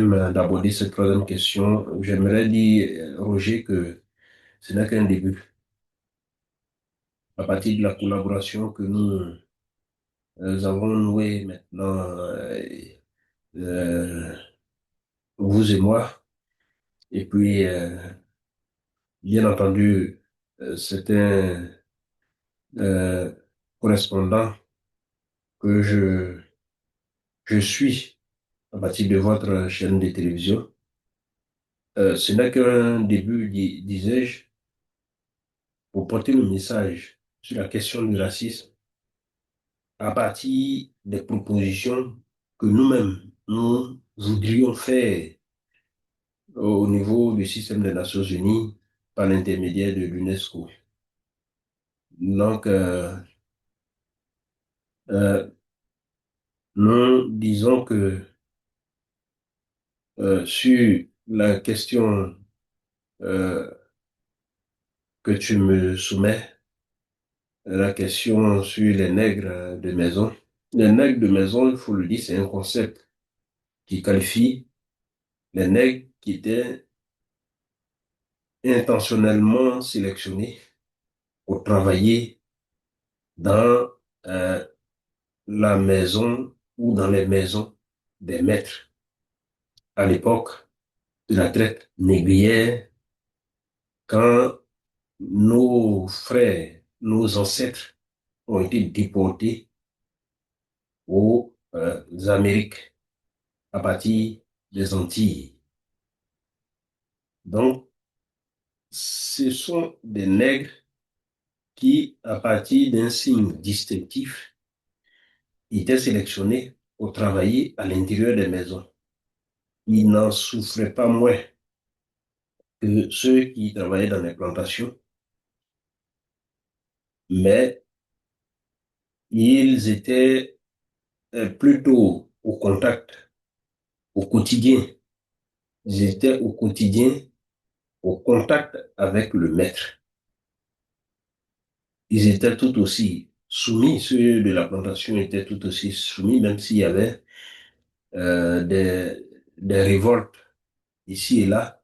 D'aborder cette troisième question, j'aimerais dire, Roger, que ce n'est qu'un début. À partir de la collaboration que nous avons nouée maintenant, euh, vous et moi, et puis, bien entendu, c'est un euh, correspondant que je suis à partir de votre chaîne de télévision. Ce n'est qu'un début, disais-je, pour porter le message sur la question du racisme à partir des propositions que nous-mêmes, nous voudrions faire au niveau du système des Nations Unies par l'intermédiaire de l'UNESCO. Donc, euh, nous disons que sur la question euh, que tu me soumets, la question sur les nègres de maison, les nègres de maison, il faut le dire, c'est un concept qui qualifie les nègres qui étaient intentionnellement sélectionnés pour travailler dans euh, la maison ou dans les maisons des maîtres à l'époque de la traite négrière, quand nos frères, nos ancêtres ont été déportés aux Amériques à partir des Antilles. Donc, ce sont des nègres qui, à partir d'un signe distinctif, étaient sélectionnés pour travailler à l'intérieur des maisons. Ils n'en souffraient pas moins que ceux qui travaillaient dans les plantations, mais ils étaient plutôt au contact, au quotidien. Ils étaient au quotidien, au contact avec le maître. Ils étaient tout aussi soumis, ceux de la plantation étaient tout aussi soumis, même s'il y avait euh, des, des révoltes ici et là.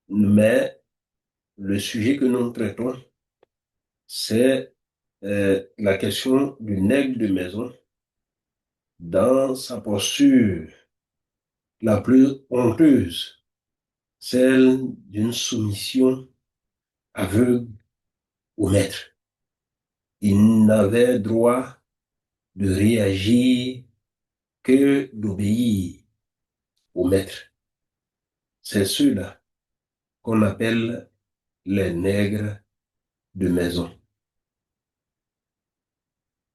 Mais le sujet que nous traitons, c'est la question du nègre de maison dans sa posture la plus honteuse, celle d'une soumission aveugle au maître. Il n'avait droit de réagir que d'obéir au maître. C'est ceux-là qu'on appelle les nègres de maison.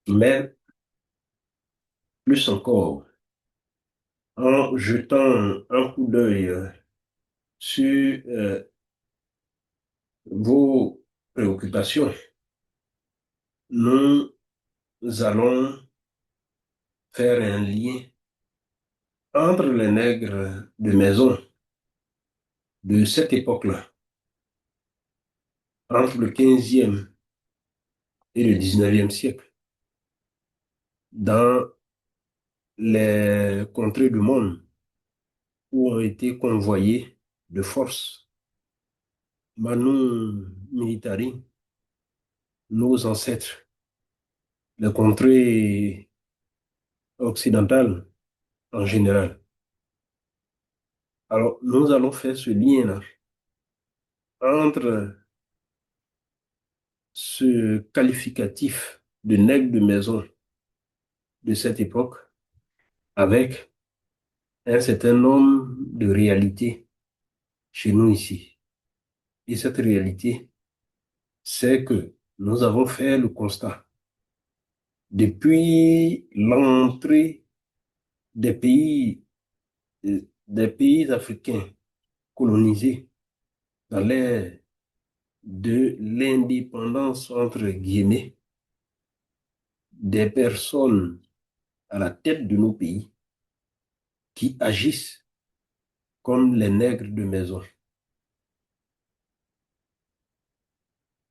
Mais plus encore, en jetant un coup d'œil sur vos préoccupations, nous allons faire un lien entre les nègres de maison de cette époque-là, entre le 15e et le 19e siècle, dans les contrées du monde où ont été convoyés de force Manu Militari, nos ancêtres, les contrées occidentales en général. Alors, nous allons faire ce lien-là entre ce qualificatif de nègre de maison de cette époque avec un certain nombre de réalités chez nous ici. Et cette réalité, c'est que nous avons fait le constat depuis l'entrée des pays africains colonisés dans l'ère de l'indépendance entre guillemets des personnes à la tête de nos pays qui agissent comme les nègres de maison.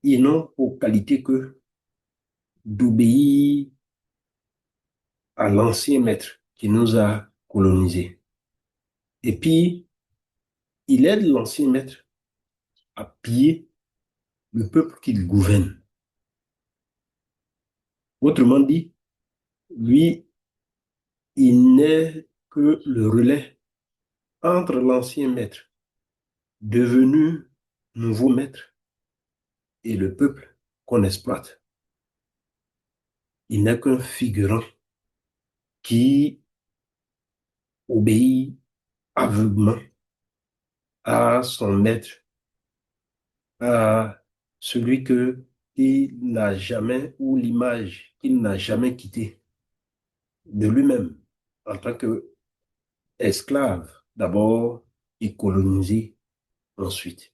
Ils n'ont pour qualité que d'obéir à l'ancien maître qui nous a colonisés. Et puis, il aide l'ancien maître à piller le peuple qu'il gouverne. Autrement dit, lui, il n'est que le relais entre l'ancien maître, devenu nouveau maître, et le peuple qu'on exploite. Il n'est qu'un figurant qui obéit aveuglement à son maître, à celui que il n'a jamais, ou l'image qu'il n'a jamais quittée de lui-même en tant qu'esclave d'abord et colonisé ensuite.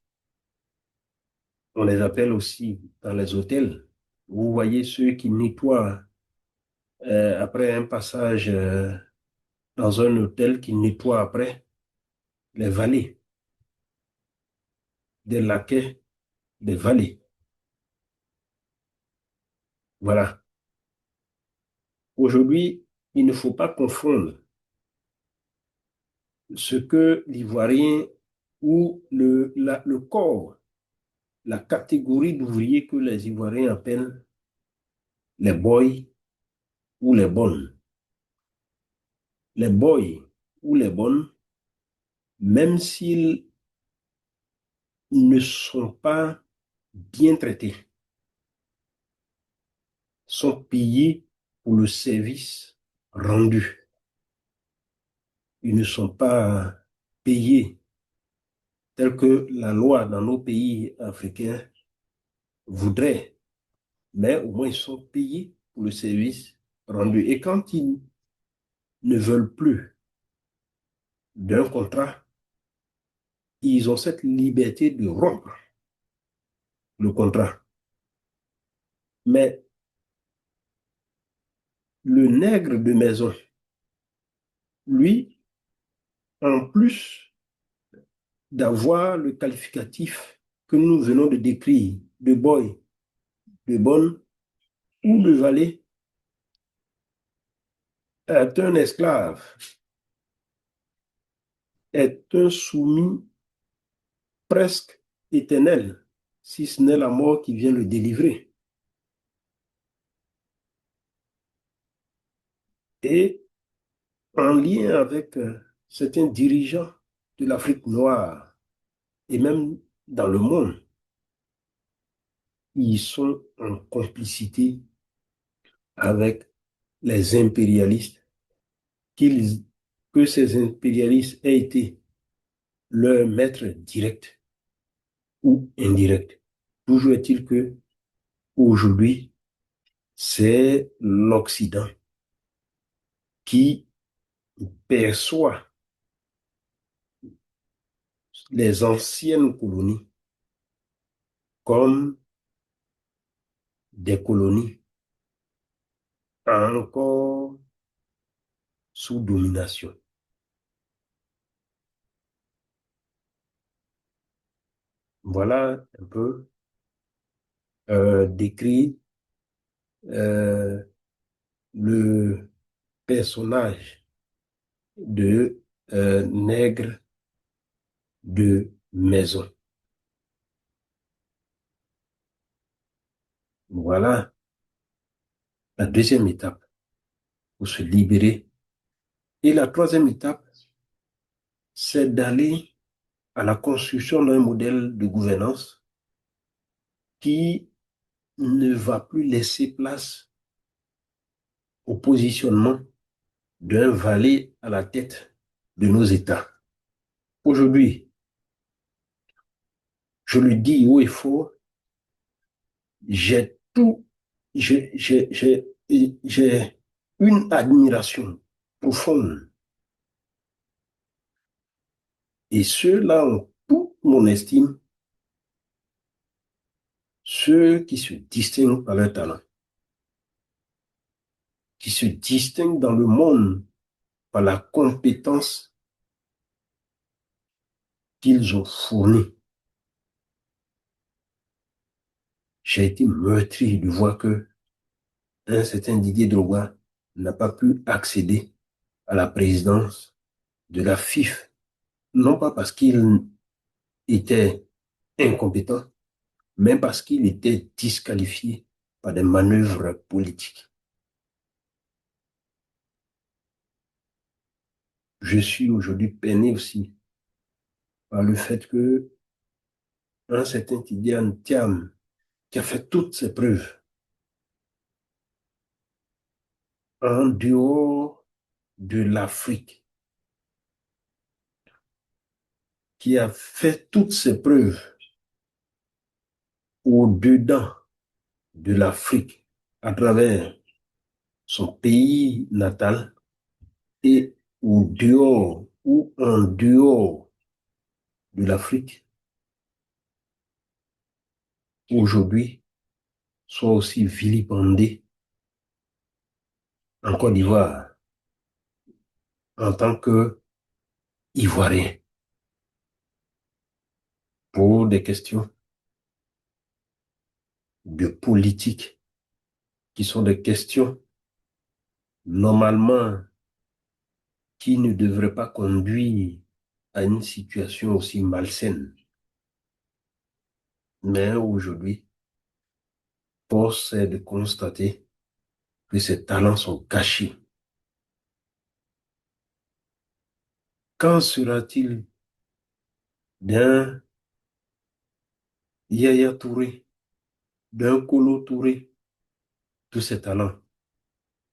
On les appelle aussi dans les hôtels. Vous voyez ceux qui nettoient après un passage dans un hôtel, qui nettoient après les valets, des laquais, des valets. Voilà. Aujourd'hui, il ne faut pas confondre ce que l'Ivoirien ou le corps, la catégorie d'ouvriers que les Ivoiriens appellent les boys ou les bonnes. Les boys ou les bonnes, même s'ils ne sont pas bien traités, sont payés pour le service rendu. Ils ne sont pas payés tel que la loi dans nos pays africains voudrait, mais au moins ils sont payés pour le service rendu. Et quand ils ne veulent plus d'un contrat, ils ont cette liberté de rompre le contrat. Mais le nègre de maison, lui, en plus d'avoir le qualificatif que nous venons de décrire, de boy, de bonne ou de valet, est un esclave, est un soumis presque éternel, si ce n'est la mort qui vient le délivrer. Et en lien avec certains dirigeants de l'Afrique noire et même dans le monde, ils sont en complicité avec les impérialistes, que ces impérialistes aient été leur maître direct ou indirect. Toujours est-il que aujourd'hui, c'est l'Occident qui perçoit les anciennes colonies comme des colonies encore sous domination. Voilà un peu décrit le personnage de nègre de maison. Voilà la deuxième étape pour se libérer. Et la troisième étape, c'est d'aller à la construction d'un modèle de gouvernance qui ne va plus laisser place au positionnement d'un valet à la tête de nos États. Aujourd'hui, je le dis haut et fort, j'ai tout, j'ai une admiration profonde. Et ceux-là ont toute mon estime, ceux qui se distinguent par leur talent, qui se distinguent dans le monde par la compétence qu'ils ont fournie. J'ai été meurtri de voir que un certain Didier Drogba n'a pas pu accéder à la présidence de la FIFA non pas parce qu'il était incompétent, mais parce qu'il était disqualifié par des manœuvres politiques. Je suis aujourd'hui peiné aussi par le fait que un certain Tidiane Thiam, qui a fait toutes ses preuves en dehors de l'Afrique, qui a fait toutes ses preuves au-dedans de l'Afrique, à travers son pays natal et au dehors ou en dehors de l'Afrique, aujourd'hui, soit aussi vilipendé en Côte d'Ivoire en tant que Ivoirien pour des questions de politique qui sont des questions normalement qui ne devraient pas conduire à une situation aussi malsaine. Mais aujourd'hui, force est de constater que ces talents sont cachés. Qu'en sera-t-il d'un Yaya Touré, d'un Kolo Touré, tous ces talents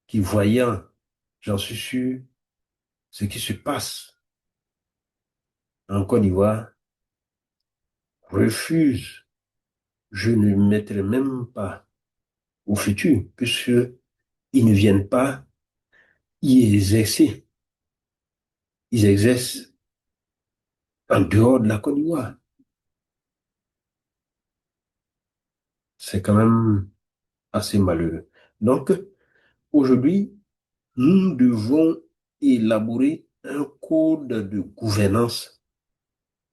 qui, voyant, j'en suis sûr, ce qui se passe en Côte d'Ivoire, refusent, je ne mettrai même pas au futur, puisqu'ils ne viennent pas y exercer. Ils exercent en dehors de la Côte d'Ivoire. C'est quand même assez malheureux. Donc, aujourd'hui, nous devons élaborer un code de gouvernance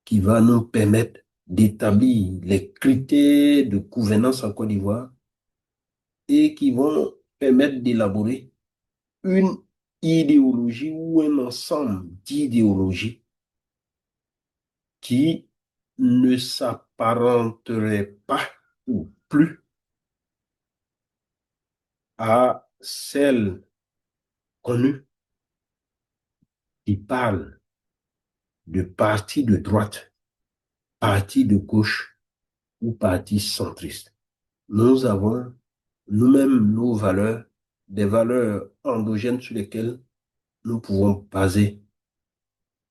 qui va nous permettre d'établir les critères de gouvernance en Côte d'Ivoire et qui vont permettre d'élaborer une idéologie ou un ensemble d'idéologies qui ne s'apparenterait pas ou plus à celle connue qui parle de parti de droite, parti de gauche ou parti centriste. Nous avons nous-mêmes nos valeurs, des valeurs endogènes sur lesquelles nous pouvons baser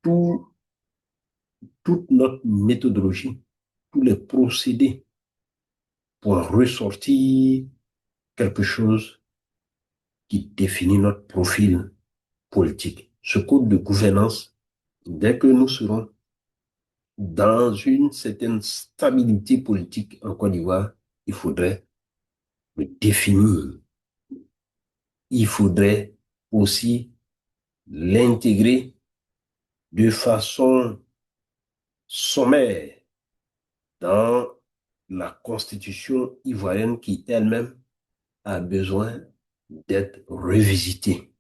tout, toute notre méthodologie, tous les procédés pour ressortir quelque chose qui définit notre profil politique. Ce code de gouvernance, dès que nous serons dans une certaine stabilité politique en Côte d'Ivoire, il faudrait le définir. Il faudrait aussi l'intégrer de façon sommaire dans la constitution ivoirienne qui elle-même a besoin d'être revisitée.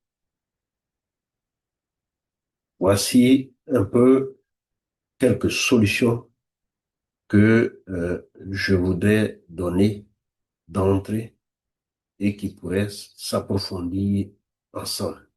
Voici un peu quelques solutions que je voudrais donner d'entrée et qui pourraient s'approfondir ensemble.